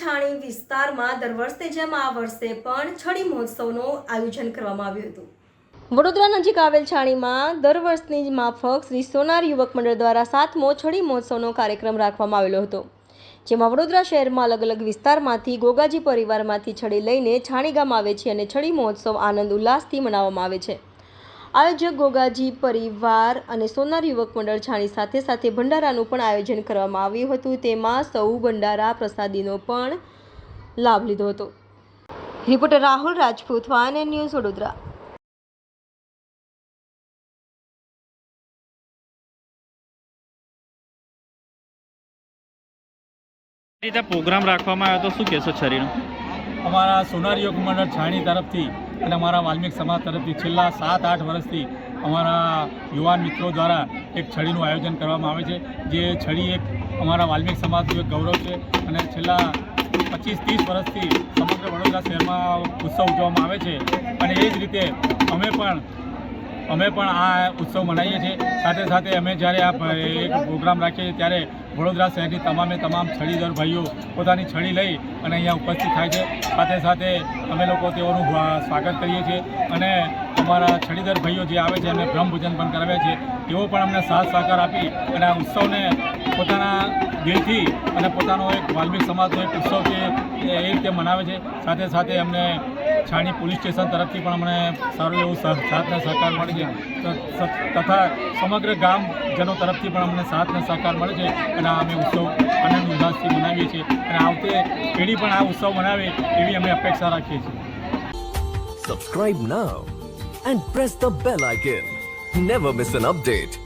છાણી વિસ્તારમાં દર વર્ષે જેમ આ વર્ષે પણ છડી મહોત્સવનું આયોજન કરવામાં આવ્યું હતું। વડોદરા નજીક આવેલ છાણીમાં દર વર્ષની માફક શ્રી સોનાર યુવક મંડળ દ્વારા 7મો છડી મહોત્સવનો કાર્યક્રમ રાખવામાં આવેલો હતો, જેમાં વડોદરા શહેરમાં અલગ અલગ વિસ્તારમાંથી ગોગાજી પરિવારમાંથી છડી લઈને છાણી ગામ આવે છે અને છડી મહોત્સવ આનંદ ઉલ્લાસથી મનાવવામાં આવે છે। આયોજક ગોગાજી પરિવાર અને સોનાર યુવક મંડળ છાણી સાથે સાથે ભંડારાનું પણ આયોજન કરવામાં આવ્યું હતું, તેમાં સૌ ભંડારા પ્રસાદીનો પણ લાભ લીધો હતો। Reporter Rahul Rajput, van news, Vadodara. રીતે પ્રોગ્રામ રાખવામાં આવ્યો તો શું કહેશો છરીનો? અમારા સોનાર યુવક મંડળ છાણી તરફથી અને અમારા વાલ્મીક સમાજ તરફથી છેલ્લા 7-8 વર્ષથી અમારા યુવાન મિત્રો દ્વારા એક છડીનું આયોજન કરવામાં આવે છે, જે છડી એક અમારા વાલ્મીક સમાજનું એક ગૌરવ છે અને છેલ્લા 25-30 વર્ષથી સમગ્ર વડોદરા શહેરમાં ઉત્સવ ઉજવવામાં આવે છે અને એ જ રીતે અમે પણ આ ઉત્સવ મનાવીએ છીએ। સાથે સાથે અમે જ્યારે આ એક પ્રોગ્રામ રાખીએ છીએ ત્યારે વડોદરા શહેરની તમામ છડીદર ભાઈઓ પોતાની છડી લઈ અને અહીંયા ઉપસ્થિત થાય છે। સાથે સાથે અમે લોકો તેઓનું સ્વાગત કરીએ છીએ અને અમારા છડીદર ભાઈઓ જે આવે છે એમને બ્રહ્મભોજન પણ કરાવે છે। તેઓ પણ અમને સાથ સહકાર આપી અને આ ઉત્સવને પોતાના દિલથી અને પોતાનો એક વાલ્મીક સમાજનો એક ઉત્સવ છે એ રીતે મનાવે છે। સાથે સાથે અમને છાણી પોલીસ સ્ટેશન તરફથી પણ અમને સારું એવું સાથ અને સહકાર મળે છે તથા સમગ્ર ગામજનો તરફથી પણ અમને સાથ અને સહકાર મળે છે અને અમે ઉત્સવ આનંદ ઉલ્લાસથી મનાવીએ છીએ અને આવતે પેઢી પણ આ ઉત્સવ મનાવે એવી અમે અપેક્ષા રાખીએ છીએ। Subscribe now and press the bell icon. Never miss an update.